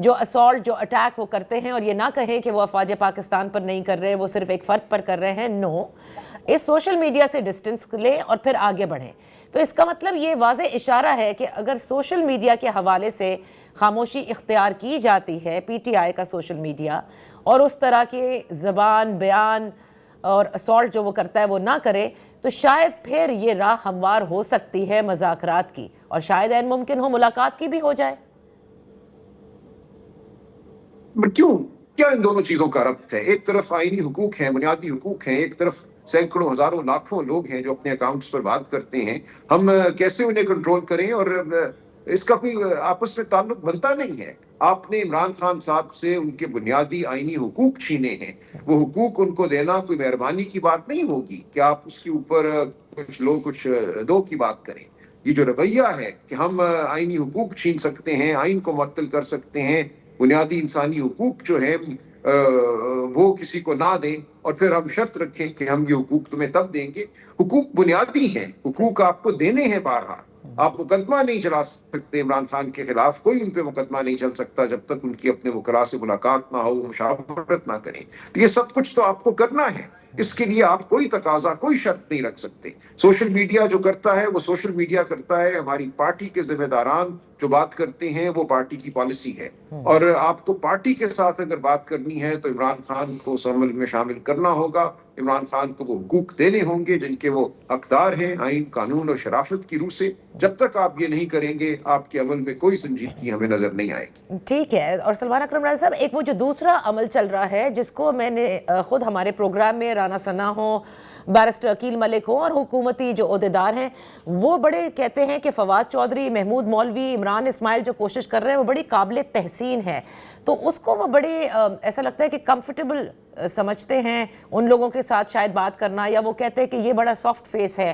جو اسالٹ جو اٹیک وہ کرتے ہیں اور یہ نہ کہیں کہ وہ افواج پاکستان پر نہیں کر رہے، وہ صرف ایک فرد پر کر رہے ہیں، نو، اس سوشل میڈیا سے ڈسٹنس لیں اور پھر آگے بڑھیں. تو اس کا مطلب یہ واضح اشارہ ہے کہ اگر سوشل میڈیا کے حوالے سے خاموشی اختیار کی جاتی ہے، پی ٹی آئی کا سوشل میڈیا، اور اس طرح کے زبان بیان اور اسالٹ جو وہ کرتا ہے وہ نہ کرے، تو شاید پھر یہ راہ ہموار ہو سکتی ہے مذاکرات کی، اور شاید عین ممکن ہو ملاقات کی بھی ہو جائے. کیوں؟ کیا ان دونوں چیزوں کا ربط ہے؟ ایک طرف آئینی حقوق ہیں، بنیادی حقوق ہیں، ایک طرف سینکڑوں ہزاروں لاکھوں لوگ ہیں جو اپنے اکاؤنٹس پر بات کرتے ہیں. ہم کیسے انہیں کنٹرول کریں؟ اور اس کا کوئی آپس میں تعلق بنتا نہیں ہے. آپ نے عمران خان صاحب سے ان کے بنیادی آئینی حقوق چھینے ہیں. وہ حقوق ان کو دینا کوئی مہربانی کی بات نہیں ہوگی کہ آپ اس کے اوپر کچھ دو کی بات کریں. یہ جو رویہ ہے کہ ہم آئینی حقوق چھین سکتے ہیں، آئین کو معطل کر سکتے ہیں، بنیادی انسانی حقوق جو ہے وہ کسی کو نہ دیں، اور پھر ہم شرط رکھیں کہ ہم یہ حقوق تمہیں تب دیں گے. حقوق بنیادی ہیں، حقوق آپ کو دینے ہیں. بارہا آپ مقدمہ نہیں چلا سکتے عمران خان کے خلاف، کوئی ان پہ مقدمہ نہیں چل سکتا جب تک ان کی اپنے وکلاء سے ملاقات نہ ہو، مشاورت نہ کریں. تو یہ سب کچھ تو آپ کو کرنا ہے. اس کے لیے آپ کوئی تقاضا، کوئی شرط نہیں رکھ سکتے. سوشل میڈیا جو کرتا ہے وہ سوشل میڈیا کرتا ہے. ہماری پارٹی کے ذمہ داران جو بات کرتے ہیں وہ پارٹی کی پالیسی ہے، اور آپ کو پارٹی کے ساتھ اگر بات کرنی ہے تو عمران خان کو اس عمل میں شامل کرنا ہوگا. عمران خان کو وہ حقوق دینے ہوں گے جن کے وہ حقدار ہیں آئین، قانون اور شرافت کی روح سے. جب تک آپ یہ نہیں کریں گے آپ کے عمل میں کوئی سنجیدگی ہمیں نظر نہیں آئے گی. ٹھیک ہے. اور سلمان اکرم راضی صاحب، ایک وہ جو دوسرا عمل چل رہا ہے جس کو میں نے خود ہمارے پروگرام میں رانا ثنا ہو، بیرسٹر عقیل ملک ہو اور حکومتی جو عہدیدار ہیں وہ بڑے کہتے ہیں کہ فواد چودھری، محمود مولوی، عمران اسماعیل جو کوشش کر رہے ہیں وہ بڑی قابل تحسین ہے. تو اس کو وہ بڑے ایسا لگتا ہے کہ کمفرٹیبل سمجھتے ہیں ان لوگوں کے ساتھ شاید بات کرنا، یا وہ کہتے ہیں کہ یہ بڑا سافٹ فیس ہے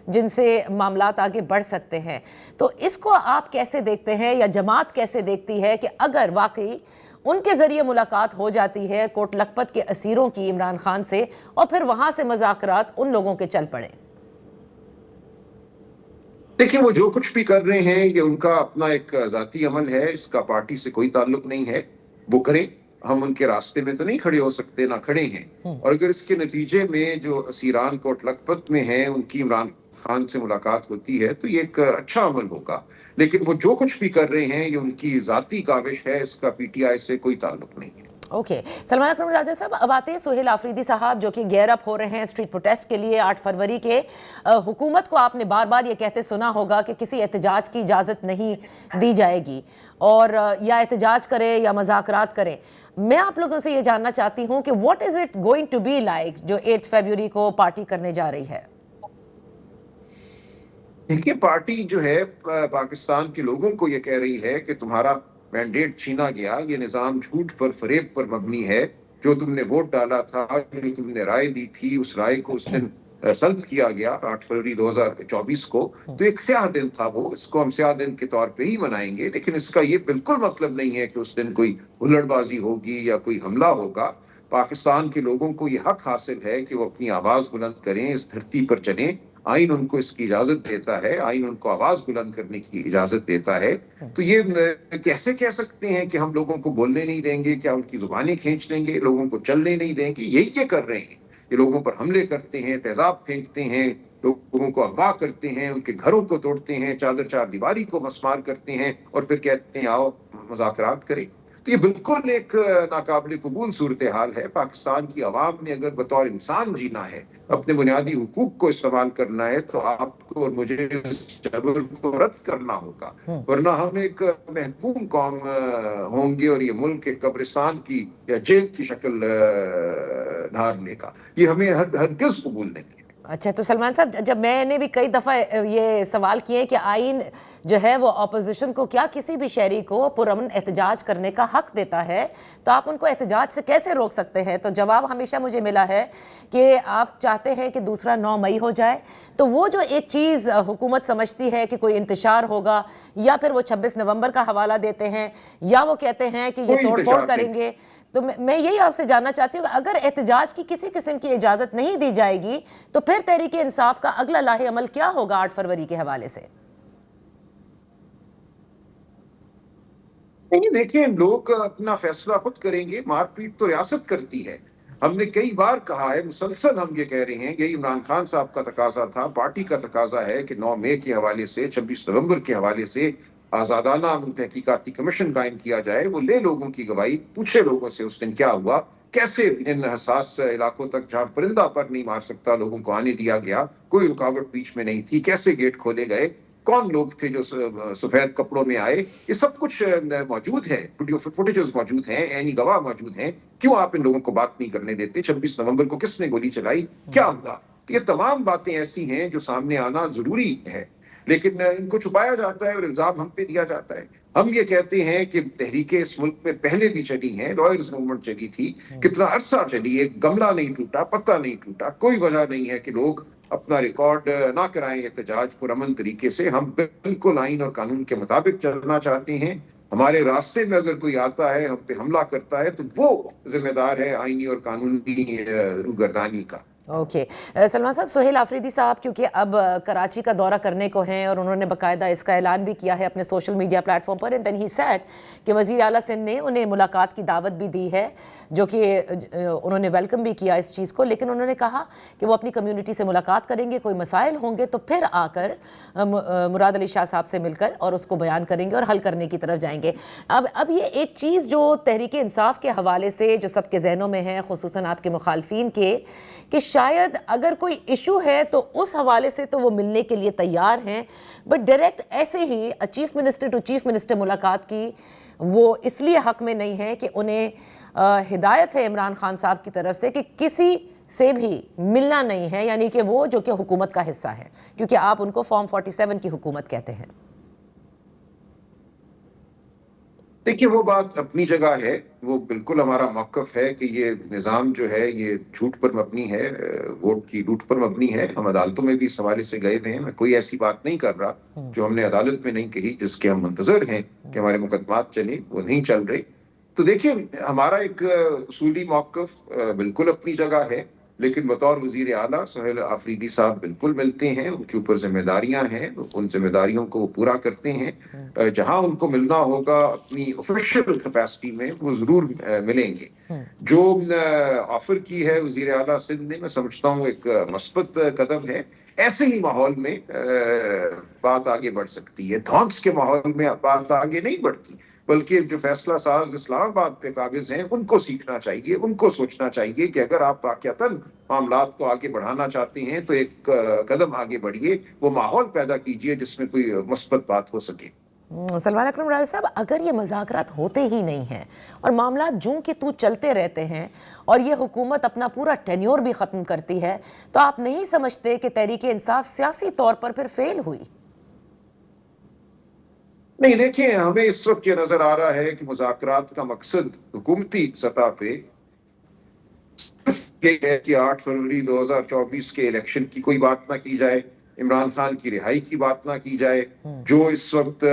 جن سے معاملات آگے بڑھ سکتے ہیں. تو اس کو آپ کیسے دیکھتے ہیں، یا جماعت کیسے دیکھتی ہے کہ اگر واقعی ان کے ذریعے ملاقات ہو جاتی ہے کوٹ لکھپت کے اسیروں کی عمران خان سے، اور پھر وہاں سے مذاکرات ان لوگوں کے چل پڑے؟ دیکھیں، وہ جو کچھ بھی کر رہے ہیں یہ ان کا اپنا ایک ذاتی عمل ہے، اس کا پارٹی سے کوئی تعلق نہیں ہے. وہ کریں، ہم ان کے راستے میں تو نہیں کھڑے ہو سکتے، نہ کھڑے ہیں. اور اگر اس کے نتیجے میں جو اسیران کوٹ لکھپت میں ہیں ان کی عمران خان سے ملاقات ہوتی ہے تو یہ ایک اچھا عمل ہوگا. لیکن وہ جو کچھ بھی کر رہے ہیں یہ ان کی ذاتی کاوش ہے، اس کا پی ٹی آئی سے کوئی تعلق نہیں ہے. اوکے. سلمان اکرم راجہ صاحب، اب آتے ہیں سہیل آفریدی صاحب جو کہ گیئر اپ ہو رہے ہیں اسٹریٹ پروٹیسٹ کے لیے 8 فروری کے. حکومت کو آپ نے بار بار یہ کہتے سنا ہوگا کہ کسی احتجاج کی اجازت نہیں دی جائے گی، اور یا احتجاج کرے یا مذاکرات کرے. میں آپ لوگوں سے یہ جاننا چاہتی ہوں کہ what is it going to be like جو 8 فروری کو پارٹی کرنے جا رہی ہے؟ دیکھیے، پارٹی جو ہے پاکستان کے لوگوں کو یہ کہہ رہی ہے کہ تمہارا مینڈیٹ چھینا گیا، یہ نظام جھوٹ پر، فریب پر مبنی ہے. جو تم نے ووٹ ڈالا تھا، جو تم نے رائے دی تھی، اس رائے کو اس دن سلب کیا گیا 8 فروری 2024 کو. تو ایک سیاہ دن تھا وہ، اس کو ہم سیاہ دن کے طور پہ ہی منائیں گے. لیکن اس کا یہ بالکل مطلب نہیں ہے کہ اس دن کوئی ہلڑ بازی ہوگی یا کوئی حملہ ہوگا. پاکستان کے لوگوں کو یہ حق حاصل ہے کہ وہ اپنی آواز بلند کریں، اس دھرتی پر چلیں. آئین ان کو اس کی اجازت دیتا ہے، آئین ان کو آواز بلند کرنے کی اجازت دیتا ہے. تو یہ کیسے کہہ سکتے ہیں کہ ہم لوگوں کو بولنے نہیں دیں گے؟ کیا ان کی زبانیں کھینچ لیں گے، لوگوں کو چلنے نہیں دیں گے؟ یہی یہ کر رہے ہیں. یہ لوگوں پر حملے کرتے ہیں، تیزاب پھینکتے ہیں، لوگوں کو اغوا کرتے ہیں، ان کے گھروں کو توڑتے ہیں، چادر چار دیواری کو مسمار کرتے ہیں، اور پھر کہتے ہیں آؤ مذاکرات کریں. تو یہ بالکل ایک ناقابل قبول صورتحال ہے. پاکستان کی عوام نے اگر بطور انسان جینا ہے، اپنے بنیادی حقوق کو استعمال کرنا ہے، تو آپ کو اور مجھے اس جبر کو رد کرنا ہوگا، ورنہ ہم ایک محکوم قوم ہوں گے اور یہ ملک ایک قبرستان کی یا جیل کی شکل دھار لے گا. یہ ہمیں ہرگز قبول نہیں ہے. اچھا، تو سلمان صاحب، جب میں نے بھی کئی دفعہ یہ سوال کیے کہ آئین جو ہے وہ اپوزیشن کو کیا کسی بھی شہری کو پرامن احتجاج کرنے کا حق دیتا ہے، تو آپ ان کو احتجاج سے کیسے روک سکتے ہیں؟ تو جواب ہمیشہ مجھے ملا ہے کہ آپ چاہتے ہیں کہ دوسرا 9 مئی ہو جائے. تو وہ جو ایک چیز حکومت سمجھتی ہے کہ کوئی انتشار ہوگا، یا پھر وہ 26 نومبر کا حوالہ دیتے ہیں، یا وہ کہتے ہیں کہ یہ توڑ پھوڑ کریں گے. تو میں یہی آپ سے جاننا چاہتی ہوں کہ اگر احتجاج کی کسی قسم کی اجازت نہیں دی جائے گی تو پھر تحریک انصاف کا اگلا لاہے عمل کیا ہوگا 8 فروری کے حوالے سے؟ نہیں دیکھیں، لوگ اپنا فیصلہ خود کریں گے، مار پیٹ تو ریاست کرتی ہے. ہم نے کئی بار کہا ہے، مسلسل ہم یہ کہہ رہے ہیں، یہی عمران خان صاحب کا تقاضا تھا، پارٹی کا تقاضا ہے کہ 9 مئی کے حوالے سے، 26 نومبر کے حوالے سے آزادانہ تحقیقاتی کمیشن قائم کیا جائے. وہ لے لوگوں کی گواہی، پوچھے لوگوں سے اس دن کیا ہوا، کیسے ان حساس علاقوں تک جہاں پرندہ پر نہیں مار سکتا لوگوں کو آنے دیا گیا، کوئی رکاوٹ بیچ میں نہیں تھی، کیسے گیٹ کھولے گئے، کون لوگ تھے جو سفید کپڑوں میں آئے، یہ سب کچھ موجود ہے، ویڈیو فوٹیجز موجود ہیں، عینی گواہ موجود ہیں. کیوں آپ ان لوگوں کو بات نہیں کرنے دیتے؟ 26 نومبر کو کس نے گولی چلائی، کیا ہوا؟ یہ تمام باتیں ایسی ہیں جو سامنے آنا ضروری ہے، لیکن ان کو چھپایا جاتا ہے اور الزام ہم پہ دیا جاتا ہے. ہم یہ کہتے ہیں کہ تحریکیں اس ملک میں پہلے بھی چلی ہیں، لائرز موومنٹ چلی تھی، کتنا عرصہ چلی، ایک گملہ نہیں ٹوٹا، پتہ نہیں ٹوٹا. کوئی وجہ نہیں ہے کہ لوگ اپنا ریکارڈ نہ کرائیں احتجاج پرامن طریقے سے. ہم بالکل آئین اور قانون کے مطابق چلنا چاہتے ہیں. ہمارے راستے میں اگر کوئی آتا ہے، ہم پہ حملہ کرتا ہے، تو وہ ذمہ دار ہے آئینی اور قانونی روگردانی کا. اوکے سلمان صاحب، سہیل آفریدی صاحب کیونکہ اب کراچی کا دورہ کرنے کو ہیں اور انہوں نے باقاعدہ اس کا اعلان بھی کیا ہے اپنے سوشل میڈیا پلیٹ فارم پر، اینڈ دین ہی سیڈ کہ وزیر اعلیٰ سندھ نے انہیں ملاقات کی دعوت بھی دی ہے، جو کہ انہوں نے ویلکم بھی کیا اس چیز کو، لیکن انہوں نے کہا کہ وہ اپنی کمیونٹی سے ملاقات کریں گے، کوئی مسائل ہوں گے تو پھر آ کر مراد علی شاہ صاحب سے مل کر اور اس کو بیان کریں گے اور حل کرنے کی طرف جائیں گے. اب یہ ایک چیز جو تحریک انصاف کے حوالے سے جو سب کے ذہنوں میں ہے، خصوصاً آپ کے مخالفین کے، کہ شاید اگر کوئی ایشو ہے تو اس حوالے سے تو وہ ملنے کے لیے تیار ہیں، بٹ ڈائریکٹ ایسے ہی chief minister to chief minister ملاقات کی وہ اس لیے حق میں نہیں ہے کہ انہیں ہدایت ہے عمران خان صاحب کی طرف سے کہ کسی سے بھی ملنا نہیں ہے، یعنی کہ وہ جو کہ حکومت کا حصہ ہے، کیونکہ آپ ان کو فارم 47 کی حکومت کہتے ہیں. دیکھیے، وہ بات اپنی جگہ ہے، وہ بالکل ہمارا موقف ہے کہ یہ نظام جو ہے یہ جھوٹ پر مبنی ہے، ووٹ کی لوٹ پر مبنی ہے. ہم عدالتوں میں بھی اس حوالے سے گئے ہوئے ہیں. میں کوئی ایسی بات نہیں کر رہا جو ہم نے عدالت میں نہیں کہی، جس کے ہم منتظر ہیں کہ ہمارے مقدمات چلیں، وہ نہیں چل رہے. تو دیکھیں، ہمارا ایک اصولی موقف بالکل اپنی جگہ ہے، لیکن بطور وزیر اعلیٰ سہیل آفریدی صاحب بالکل ملتے ہیں، ان کے اوپر ذمہ داریاں ہیں، ان ذمہ داریوں کو وہ پورا کرتے ہیں. جہاں ان کو ملنا ہوگا اپنی آفیشیل کیپیسٹی میں، وہ ضرور ملیں گے. جو آفر کی ہے وزیر اعلیٰ سندھ نے، میں سمجھتا ہوں ایک مثبت قدم ہے. ایسے ہی ماحول میں بات آگے بڑھ سکتی ہے. دھونس کے ماحول میں بات آگے نہیں بڑھتی، بلکہ جو فیصلہ ساز اسلام آباد پہ قابض ہیں ان کو سیکھنا چاہیے، ان کو سوچنا چاہیے کہ اگر آپ واقعتاً معاملات کو آگے بڑھانا چاہتے ہیں تو ایک قدم آگے بڑھیے، وہ ماحول پیدا کیجیے جس میں کوئی مثبت بات ہو سکے. سلمان اکرم راجہ صاحب، اگر یہ مذاکرات ہوتے ہی نہیں ہیں اور معاملات جوں کہ تو چلتے رہتے ہیں اور یہ حکومت اپنا پورا ٹینیور بھی ختم کرتی ہے، تو آپ نہیں سمجھتے کہ تحریک انصاف سیاسی طور پر پھر فیل ہوئی؟ نہیں دیکھیں، ہمیں اس وقت یہ نظر آ رہا ہے کہ مذاکرات کا مقصد حکومتی سطح پہ صرف یہ ہے کہ 8 فروری 2024 کے الیکشن کی کوئی بات نہ کی جائے، عمران خان کی رہائی کی بات نہ کی جائے، جو اس وقت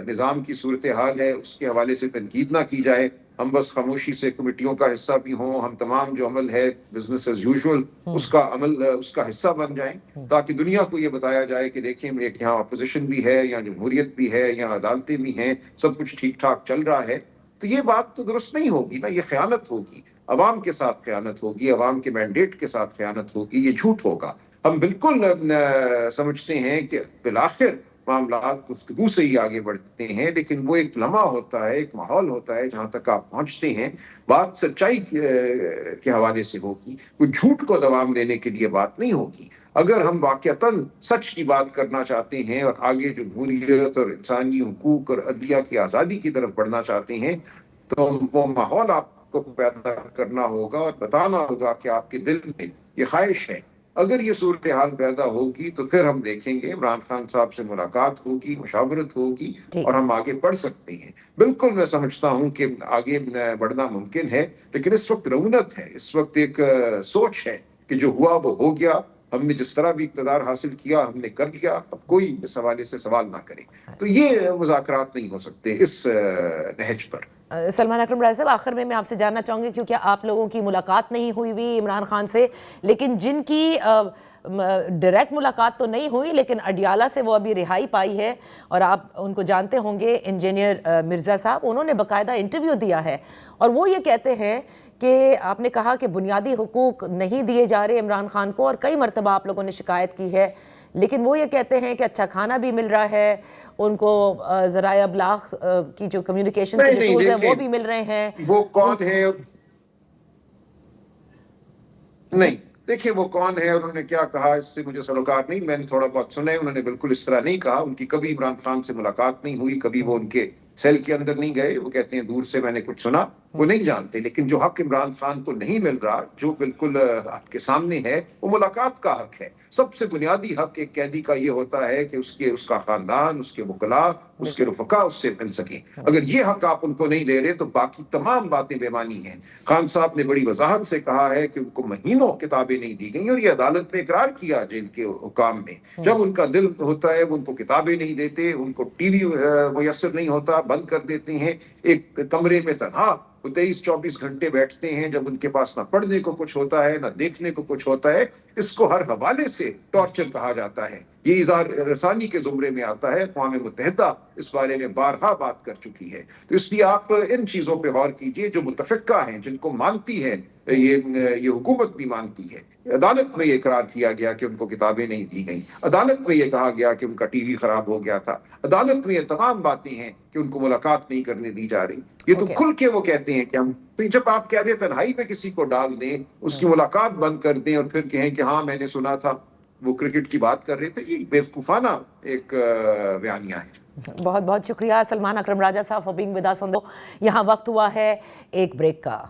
نظام کی صورتحال ہے اس کے حوالے سے تنقید نہ کی جائے. ہم بس خاموشی سے کمیٹیوں کا حصہ بھی ہوں، ہم تمام جو عمل ہے بزنس ایز یوزول اس کا عمل اس کا حصہ بن جائیں، تاکہ دنیا کو یہ بتایا جائے کہ دیکھیں ایک یہاں اپوزیشن بھی ہے، یہاں جمہوریت بھی ہے، یہاں عدالتیں بھی ہیں، سب کچھ ٹھیک ٹھاک چل رہا ہے. تو یہ بات تو درست نہیں ہوگی نا، یہ خیانت ہوگی، عوام کے ساتھ خیانت ہوگی، عوام کے مینڈیٹ کے ساتھ خیانت ہوگی، یہ جھوٹ ہوگا. ہم بالکل سمجھتے ہیں کہ بالآخر معاملات گفتگو سے ہی آگے بڑھتے ہیں، لیکن وہ ایک لمحہ ہوتا ہے، ایک ماحول ہوتا ہے جہاں تک آپ پہنچتے ہیں. بات سچائی کے حوالے سے ہوگی، کوئی جھوٹ کو دوام دینے کے لیے بات نہیں ہوگی. اگر ہم واقعتاً سچ کی بات کرنا چاہتے ہیں اور آگے جمہوریت اور انسانی حقوق اور عدلیہ کی آزادی کی طرف بڑھنا چاہتے ہیں، تو وہ ماحول آپ کو پیدا کرنا ہوگا اور بتانا ہوگا کہ آپ کے دل میں یہ خواہش ہے. اگر یہ صورتحال پیدا ہوگی تو پھر ہم دیکھیں گے، عمران خان صاحب سے ملاقات ہوگی، مشاورت ہوگی اور ہم آگے بڑھ سکتے ہیں. بالکل میں سمجھتا ہوں کہ آگے بڑھنا ممکن ہے، لیکن اس وقت رونت ہے، اس وقت ایک سوچ ہے کہ جو ہوا وہ ہو گیا، ہم نے جس طرح بھی اقتدار حاصل کیا ہم نے کر لیا، اب کوئی اس حوالے سے سوال نہ کرے. تو یہ مذاکرات نہیں ہو سکتے اس نہج پر. سلمان اکرم راجہ صاحب، آخر میں آپ سے جاننا چاہوں گی، کیونکہ آپ لوگوں کی ملاقات نہیں ہوئی عمران خان سے، لیکن جن کی ڈائریکٹ ملاقات تو نہیں ہوئی لیکن اڈیالہ سے وہ ابھی رہائی پائی ہے، اور آپ ان کو جانتے ہوں گے انجینئر مرزا صاحب، انہوں نے باقاعدہ انٹرویو دیا ہے اور وہ یہ کہتے ہیں کہ آپ نے کہا کہ بنیادی حقوق نہیں دیے جا رہے عمران خان کو، اور کئی مرتبہ آپ لوگوں نے شکایت کی ہے، لیکن وہ یہ کہتے ہیں کہ اچھا کھانا بھی مل رہا ہے ان کو، ذرائع ابلاغ کی جو کمیونیکیشن کے جو ٹولز ہیں وہ بھی مل رہے ہیں. وہ کون ہے؟ نہیں دیکھیں وہ کون ہے، انہوں نے کیا کہا اس سے مجھے سروکار نہیں، میں نے تھوڑا بہت سنا ہے، انہوں نے بالکل اس طرح نہیں کہا، ان کی کبھی عمران خان سے ملاقات نہیں ہوئی، کبھی وہ ان کے سیل کے اندر نہیں گئے، وہ کہتے ہیں دور سے میں نے کچھ سنا، وہ نہیں جانتے. لیکن جو حق عمران خان کو نہیں مل رہا، جو بالکل آپ کے سامنے ہے، وہ ملاقات کا حق ہے. سب سے بنیادی حق ایک قیدی کا یہ ہوتا ہے کہ اس کا خاندان، اس کے وکلاء، اس کے رفقا اس سے مل سکیں. اگر یہ حق آپ ان کو نہیں دے رہے تو باقی تمام باتیں بے معنی ہیں. خان صاحب نے بڑی وضاحت سے کہا ہے کہ ان کو مہینوں کتابیں نہیں دی گئیں، اور یہ عدالت میں اقرار کیا جیل کے حکام میں. جب ان کا دل ہوتا ہے وہ ان کو کتابیں نہیں دیتے، ان کو ٹی وی میسر نہیں ہوتا، بند کر دیتے ہیں، ایک کمرے میں تنہا وہ 23-24 گھنٹے بیٹھتے ہیں. جب ان کے پاس نہ پڑھنے کو کچھ ہوتا ہے نہ دیکھنے کو کچھ ہوتا ہے، اس کو ہر حوالے سے ٹارچر کہا جاتا ہے. یہ اظہار رسانی کے زمرے میں آتا ہے. اقوام متحدہ اس بارے میں بارہا بات کر چکی ہے. تو اس لیے آپ ان چیزوں پہ غور کیجئے جو متفقہ ہیں، جن کو مانتی ہے یہ حکومت بھی مانتی ہے. عدالت میں یہ اقرار کیا گیا کہ ان کو کتابیں نہیں دی گئیں، عدالت میں یہ کہا گیا کہ ان کا ٹی وی خراب ہو گیا تھا، عدالت میں یہ تمام باتیں ہیں کہ ان کو ملاقات نہیں کرنے دی جا رہی. یہ تو کھل کے وہ کہتے ہیں کہ ہم، تو جب آپ کہہ دیں تنہائی میں کسی کو ڈال دیں، اس کی ملاقات بند کر دیں اور پھر کہیں کہ ہاں میں نے سنا تھا وہ کرکٹ کی بات کر رہے تھے، یہ بیوقوفانہ ایک بیانیہ ہے. بہت بہت شکریہ سلمان اکرم راجہ صاحب فار بینگ ود اس. یہاں وقت ہوا ہے ایک بریک کا.